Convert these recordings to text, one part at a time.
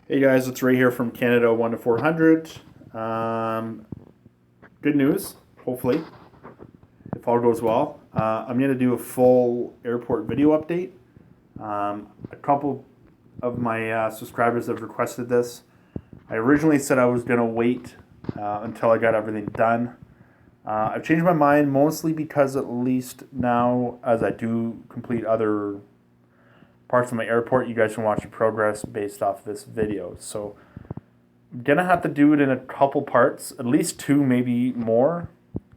Hey guys, it's Ray here from Canada 1 to 400. Good news, hopefully, if all goes well. I'm going to do a full airport video update. A couple of my subscribers have requested this. I originally said I was going to wait until I got everything done. I've changed my mind mostly because at least now, as I do complete other parts of my airport, you guys can watch the progress based off this video. So I'm gonna have to do it in a couple parts, at least two, maybe more,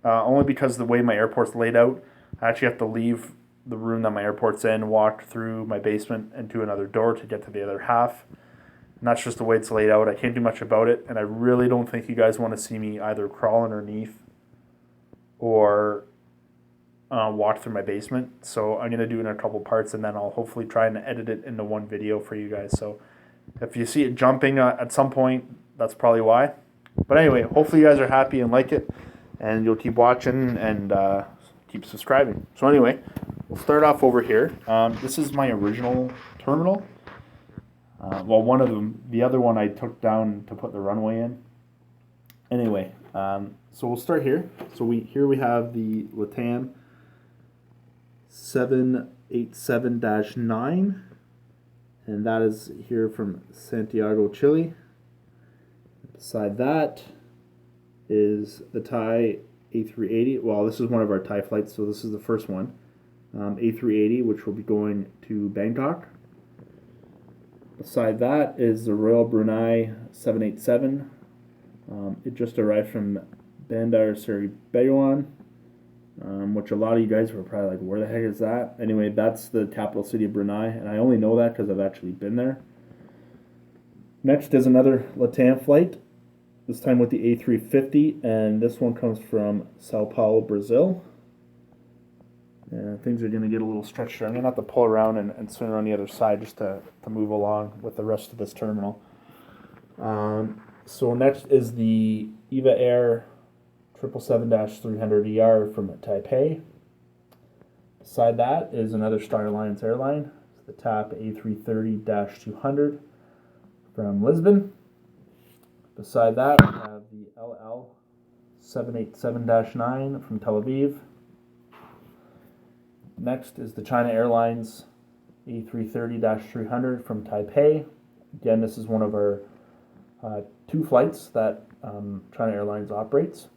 only because the way my airport's laid out, I actually have to leave the room that my airport's in, walk through my basement and to another door to get to the other half. And that's just the way it's laid out. I can't do much about it, and I really don't think you guys want to see me either crawl underneath or walk through my basement. So I'm going to do it in a couple parts, and then I'll hopefully try and edit it into one video for you guys. So if you see it jumping at some point, that's probably why. But anyway, hopefully you guys are happy and like it, and you'll keep watching and keep subscribing. So anyway, we'll start off over here. This is my original terminal. Well, one of them. The other one I took down to put the runway in. Anyway, so we'll start here. So we have the LATAM 787-9, and that is here from Santiago, Chile. Beside that is the Thai A380. Well, this is one of our Thai flights, so this is the first one. A380, which will be going to Bangkok. Beside that is the Royal Brunei 787. It just arrived from Bandar Seri Begawan, which a lot of you guys were probably like, where the heck is that? Anyway, that's the capital city of Brunei, and I only know that because I've actually been there. Next is another LATAM flight, this time with the A350, and this one comes from Sao Paulo, Brazil. Things are going to get a little stretched here. I'm going to have to pull around and swing around the other side just to move along with the rest of this terminal. So next is the EVA Air 777-300ER from Taipei. Beside that is another Star Alliance airline, the TAP A330-200 from Lisbon. Beside that, we have the LL 787-9 from Tel Aviv. Next is the China Airlines A330-300 from Taipei. Again, this is one of our two flights that China Airlines operates.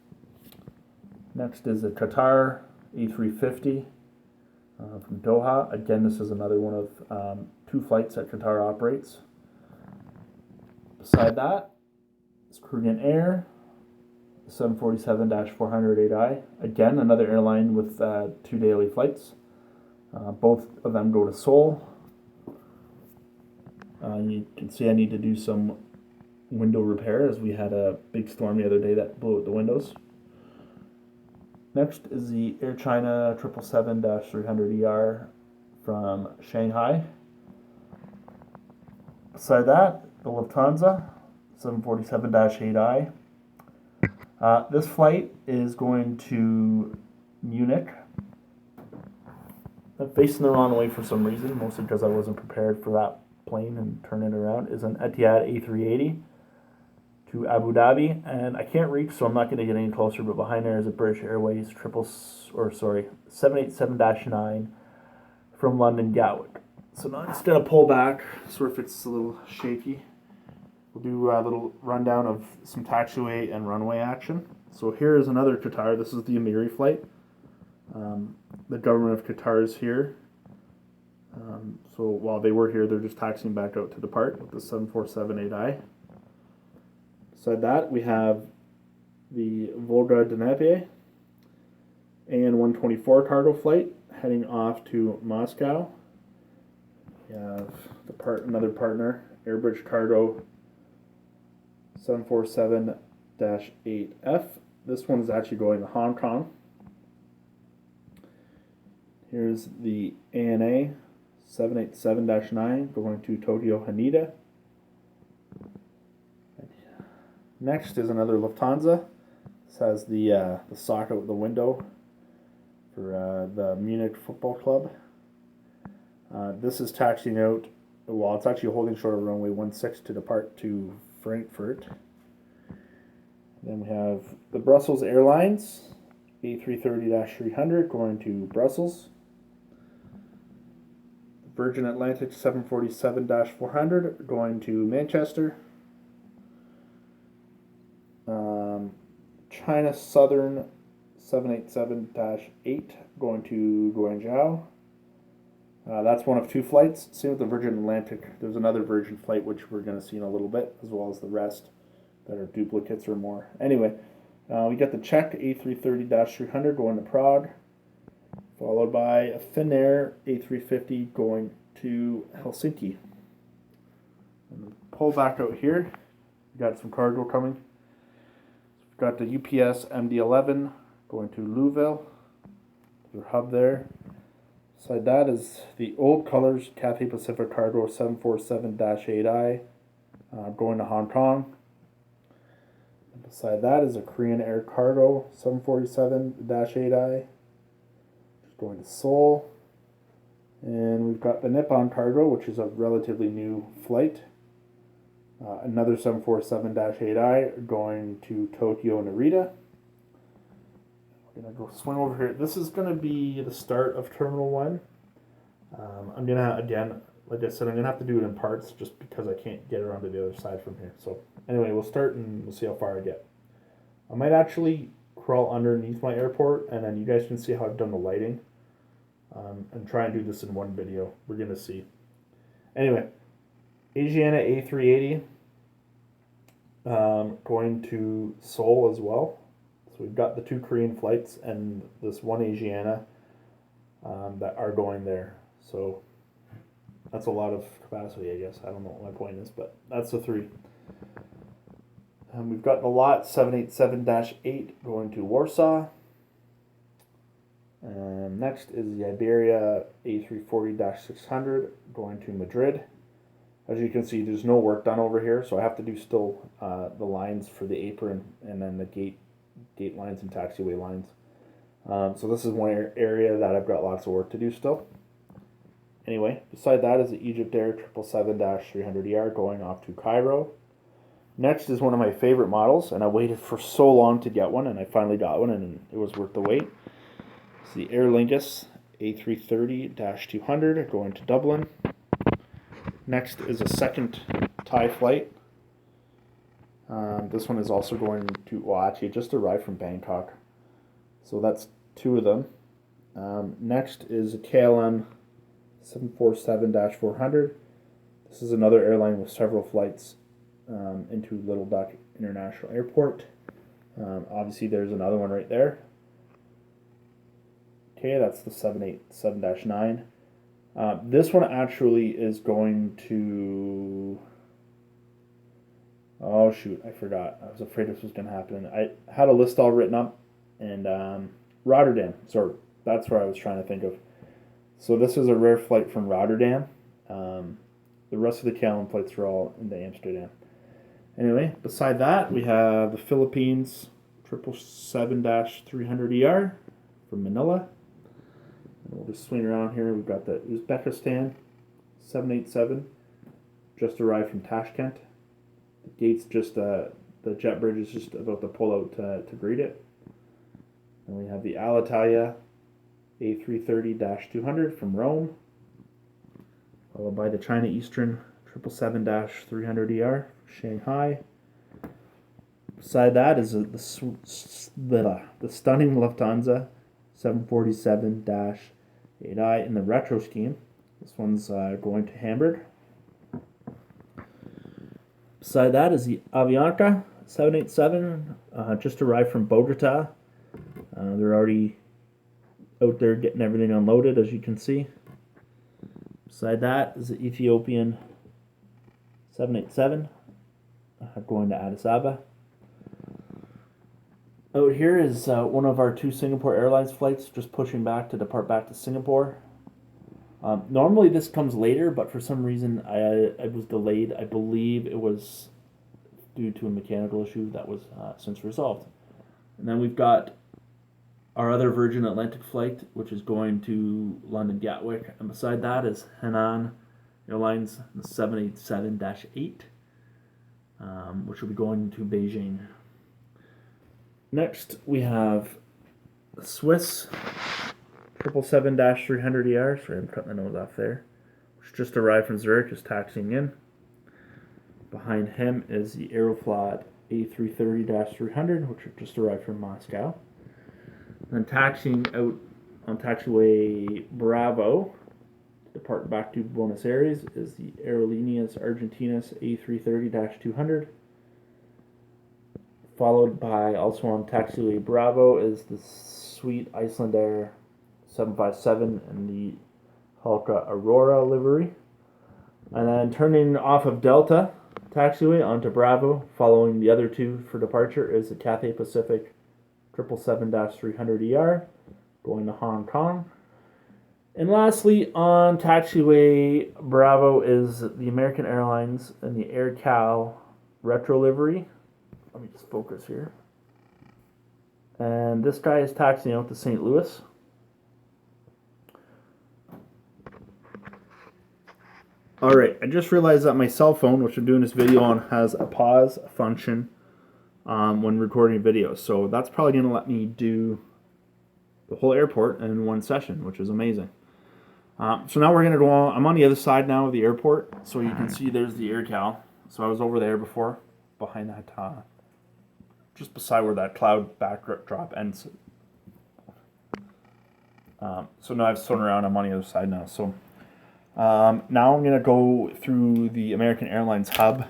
Next is the Qatar A350 from Doha. Again, this is another one of two flights that Qatar operates. Beside that is Korean Air 747-408i. Again, another airline with two daily flights. Both of them go to Seoul. You can see I need to do some window repair as we had a big storm the other day that blew out the windows. Next is the Air China 777-300ER from Shanghai. Beside that, the Lufthansa 747-8i. This flight is going to Munich. I'm facing the wrong way for some reason, mostly because I wasn't prepared for that plane and turn it around. Is an Etihad A380 to Abu Dhabi, and I can't reach, so I'm not going to get any closer. But behind there is a British Airways 787-9 from London Gatwick. So now it's going to pull back. Sorry if it's a little shaky. We'll do a little rundown of some taxiway and runway action. So here is another Qatar. This is the Emiri flight. The government of Qatar is here. So while they were here, they're just taxiing back out to depart with the 747-8i. Beside that, we have the Volga Dnepr AN-124 cargo flight heading off to Moscow. We have another partner, Airbridge Cargo 747-8F. This one is actually going to Hong Kong. Here's the ANA 787-9 going to Tokyo Haneda. Next is another Lufthansa. This has the sock out the window for the Munich Football Club. This is taxiing out well, it's actually holding short of runway 16 to depart to Frankfurt. Then we have the Brussels Airlines A330-300 going to Brussels. Virgin Atlantic 747-400 going to Manchester. China Southern 787-8 going to Guangzhou. That's one of two flights. Same with the Virgin Atlantic. There's another Virgin flight which we're going to see in a little bit, as well as the rest that are duplicates or more. Anyway, we got the Czech A330-300 going to Prague, followed by a Finnair A350 going to Helsinki. And pull back out here. We got some cargo coming. We've got the UPS MD-11 going to Louisville. Their hub there. Beside that is the old colors Cathay Pacific Cargo 747-8I going to Hong Kong. And beside that is a Korean Air Cargo 747-8I going to Seoul. And we've got the Nippon Cargo, which is a relatively new flight. Another 747-8I going to Tokyo Narita. We're going to go swing over here. This is going to be the start of Terminal 1. I'm going to, again, like I said, I'm going to have to do it in parts just because I can't get around to the other side from here. So anyway, we'll start and we'll see how far I get. I might actually crawl underneath my airport and then you guys can see how I've done the lighting. And try and do this in one video. We're going to see. Anyway, Asiana A380 going to Seoul as well. So we've got the two Korean flights and this one Asiana that are going there. So that's a lot of capacity, I guess. I don't know what my point is, but that's the three. We've got the lot 787-8 going to Warsaw. Next is the Iberia A340-600 going to Madrid. As you can see, there's no work done over here, so I have to do still the lines for the apron and then the gate lines and taxiway lines. So this is one area that I've got lots of work to do still. Anyway, beside that is the Egypt Air 777-300ER going off to Cairo. Next is one of my favorite models, and I waited for so long to get one, and I finally got one, and it was worth the wait. It's the Aer Lingus A330-200 going to Dublin. Next is a second Thai flight. This one is also going to, well, actually it just arrived from Bangkok. So that's two of them. Next is a KLM 747-400. This is another airline with several flights into Little Duck International Airport. Obviously there's another one right there. Okay, that's the 787-9. This one actually is going to... Oh, shoot, I forgot. I was afraid this was going to happen. I had a list all written up, and Rotterdam. So that's where I was trying to think of. So this is a rare flight from Rotterdam. The rest of the KLM flights are all into Amsterdam. Anyway, beside that, we have the Philippines 777-300ER from Manila. And we'll just swing around here. We've got the Uzbekistan 787, just arrived from Tashkent. The gate's just, the jet bridge is just about to pull out to greet it. And we have the Alitalia A330-200 from Rome, followed by the China Eastern 777-300ER from Shanghai. Beside that is the stunning Lufthansa 747-8I in the retro scheme. This one's going to Hamburg. Beside that is the Avianca 787, just arrived from Bogota. They're already out there getting everything unloaded, as you can see. Beside that is the Ethiopian 787, going to Addis Ababa. Out here is one of our two Singapore Airlines flights, just pushing back to depart back to Singapore. Normally this comes later, but for some reason I was delayed. I believe it was due to a mechanical issue that was since resolved. And then we've got our other Virgin Atlantic flight, which is going to London Gatwick. And beside that is Henan Airlines, the 787-8, which will be going to Beijing. Next, we have the Swiss 777-300ER. Sorry, I'm cutting the nose off there. Which just arrived from Zurich, is taxiing in. Behind him is the Aeroflot A330-300, which just arrived from Moscow. And then taxiing out on taxiway Bravo, to depart back to Buenos Aires, is the Aerolíneas Argentinas A330-200. Followed by, also on taxiway Bravo, is the sweet Icelandair 757 in the Halka Aurora livery. And then turning off of Delta taxiway onto Bravo, following the other two for departure, is the Cathay Pacific 777-300ER going to Hong Kong. And lastly, on taxiway Bravo is the American Airlines and the AirCal retro livery. Let me just focus here. And this guy is taxiing out to St. Louis. Alright, I just realized that my cell phone, which I'm doing this video on, has a pause function when recording videos. So that's probably going to let me do the whole airport in one session, which is amazing. So now we're going to go on. I'm on the other side now of the airport. So you can see there's the AirCal. So I was over there before, behind that, just beside where that cloud backdrop ends. So now I've swung around. I'm on the other side now. So now I'm going to go through the American Airlines hub,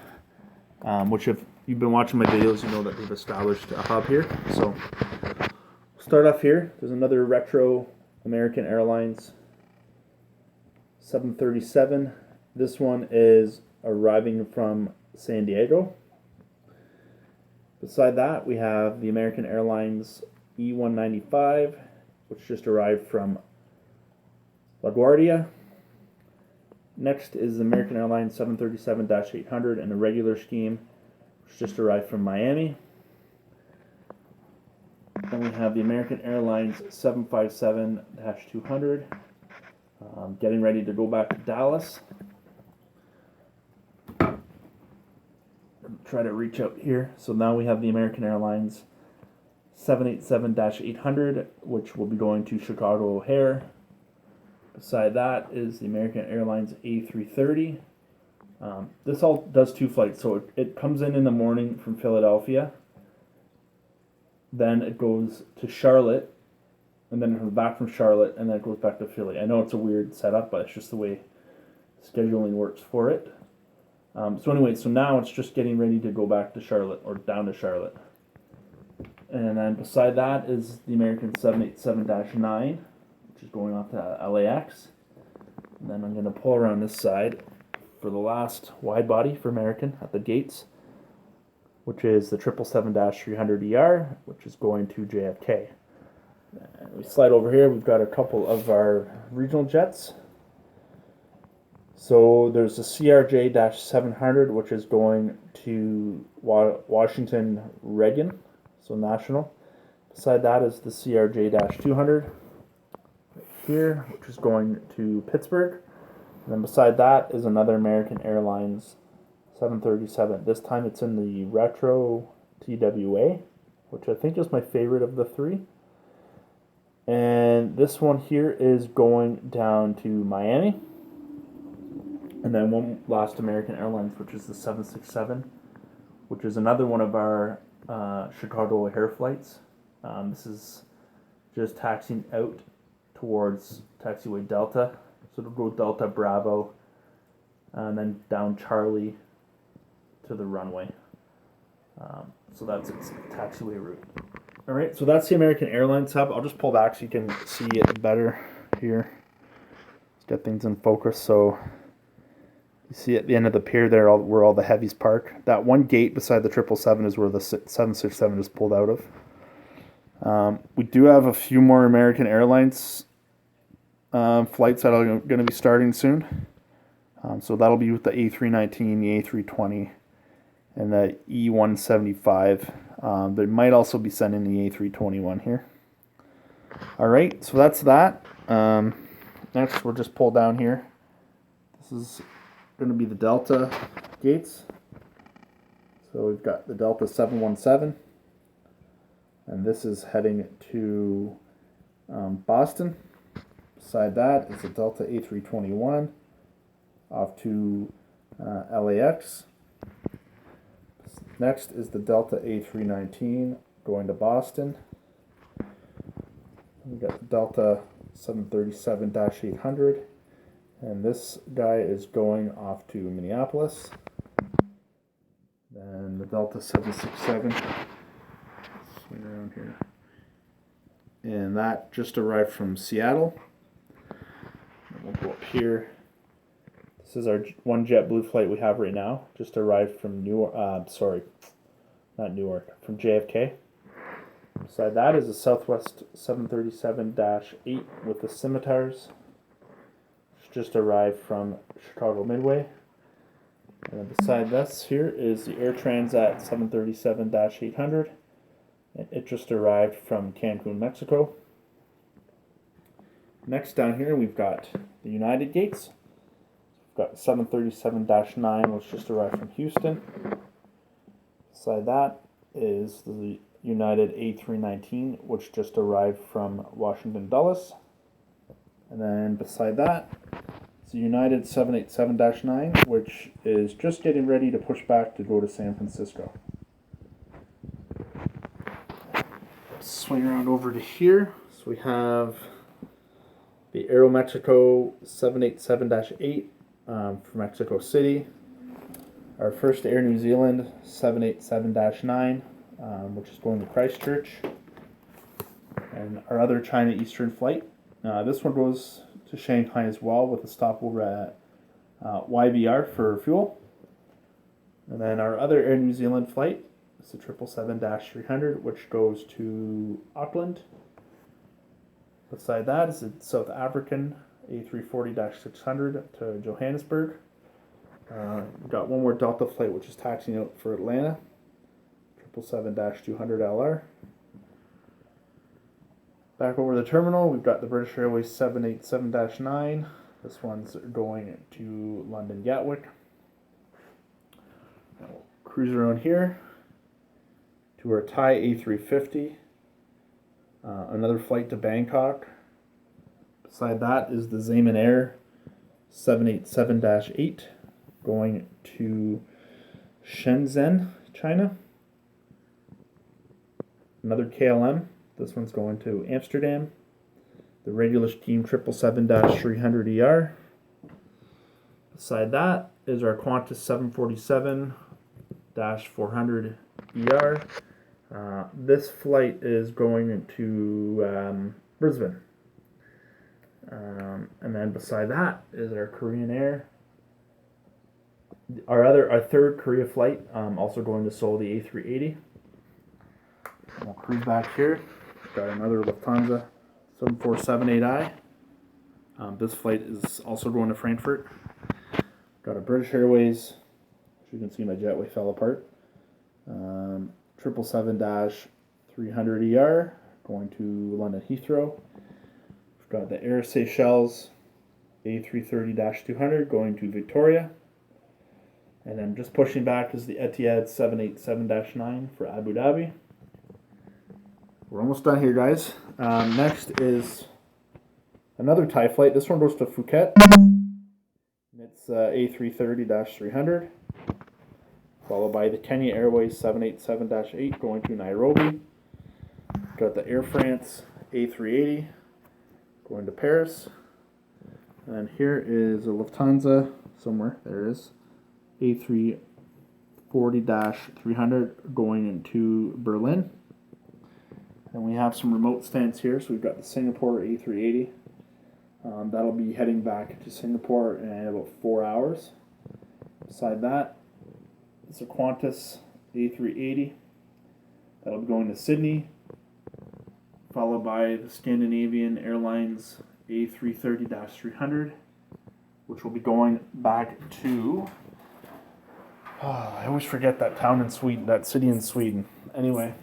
which if you've been watching my videos, you know that they've established a hub here. So we'll start off here. There's another retro American Airlines 737. This one is arriving from San Diego. Beside that, we have the American Airlines E195, which just arrived from LaGuardia. Next is the American Airlines 737-800 in a regular scheme, which just arrived from Miami. Then we have the American Airlines 757-200, getting ready to go back to Dallas. Try to reach out here. So now we have the American Airlines 787-800, which will be going to Chicago O'Hare. Beside that is the American Airlines A330. This all does two flights. So it comes in the morning from Philadelphia. Then it goes to Charlotte. And then it comes back from Charlotte. And then it goes back to Philly. I know it's a weird setup, but it's just the way scheduling works for it. So anyway, so now it's just getting ready to go back to Charlotte, or down to Charlotte. And then beside that is the American 787-9, which is going off to LAX. And then I'm going to pull around this side for the last wide body for American at the gates, which is the 777-300ER, which is going to JFK. And we slide over here, we've got a couple of our regional jets. So there's the CRJ-700, which is going to Washington Reagan, so national. Beside that is the CRJ-200 right here, which is going to Pittsburgh. And then beside that is another American Airlines 737. This time it's in the retro TWA, which I think is my favorite of the three. And this one here is going down to Miami. And then one last American Airlines, which is the 767, which is another one of our Chicago O'Hare flights. This is just taxiing out towards taxiway Delta. So it'll go Delta Bravo, and then down Charlie to the runway. So that's its taxiway route. All right, so that's the American Airlines hub. I'll just pull back so you can see it better here. Let's get things in focus. So you see at the end of the pier there where all the heavies park. That one gate beside the 777 is where the 767 is pulled out of. We do have a few more American Airlines flights that are going to be starting soon. So that'll be with the A319, the A320, and the E175. They might also be sending the A321 here. All right, so that's that. Next, we'll just pull down here. This is going to be the Delta gates. So we've got the Delta 717, and this is heading to Boston. Beside that is the Delta A321 off to LAX. Next is the Delta A319 going to Boston. We got the Delta 737-800, and this guy is going off to Minneapolis. Then the Delta 767, swing around here, and that just arrived from Seattle. And we'll go up here. This is our one JetBlue flight we have right now. Just arrived from from JFK. Beside that is a Southwest 737-8 with the scimitars. It's just arrived from Chicago Midway. And then beside this here is the Air Transat 737-800. It just arrived from Cancun, Mexico. Next down here we've got the United gates. We've got 737-9, which just arrived from Houston. Beside that is the United A319, which just arrived from Washington Dulles. And then beside that, it's the United 787-9, which is just getting ready to push back to go to San Francisco. Swing around over to here. So we have the Aeromexico 787-8 from Mexico City. Our first Air New Zealand 787-9, which is going to Christchurch. And our other China Eastern flight. This one goes to Shanghai as well, with a stopover at YBR for fuel. And then our other Air New Zealand flight is the 777-300, which goes to Auckland. Beside that is the South African A340-600 to Johannesburg. We've got one more Delta flight, which is taxiing out for Atlanta, 777-200LR. Back over the terminal, we've got the British Airways 787-9. This one's going to London Gatwick. Now we'll cruise around here to our Thai A350. Another flight to Bangkok. Beside that is the Zayman Air 787-8 going to Shenzhen, China. Another KLM. This one's going to Amsterdam. The regular scheme 777-300ER. Beside that is our Qantas 747-400ER. This flight is going to Brisbane. And then beside that is our Korean Air. Our third Korea flight, also going to Seoul, the A380. And we'll cruise back here. Got another Lufthansa 747-8i. This flight is also going to Frankfurt. Got a British Airways. As you can see, my jetway fell apart. 777-300ER going to London Heathrow. We've got the Air Seychelles A330-200 going to Victoria. And then just pushing back is the Etihad 787-9 for Abu Dhabi. We're almost done here, guys. Next is another Thai flight. This one goes to Phuket. It's A330-300. Followed by the Kenya Airways 787-8 going to Nairobi. Got the Air France A380 going to Paris. And here is a Lufthansa somewhere. There it is. A340-300 going into Berlin. And we have some remote stands here. So we've got the Singapore A380. That'll be heading back to Singapore in about 4 hours. Beside that, it's a Qantas A380. That'll be going to Sydney. Followed by the Scandinavian Airlines A330-300, which will be going back to... I always forget that town in Sweden, that city in Sweden. Anyway,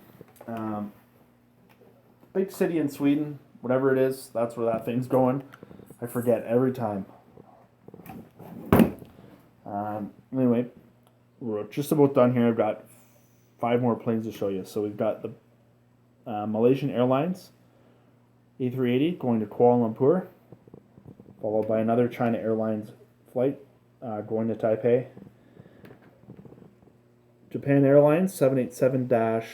big city in Sweden, whatever it is, that's where that thing's going. I forget every time. Anyway, we're just about done here. I've got 5 more planes to show you. So we've got the Malaysian Airlines A380 going to Kuala Lumpur, followed by another China Airlines flight going to Taipei. Japan Airlines 787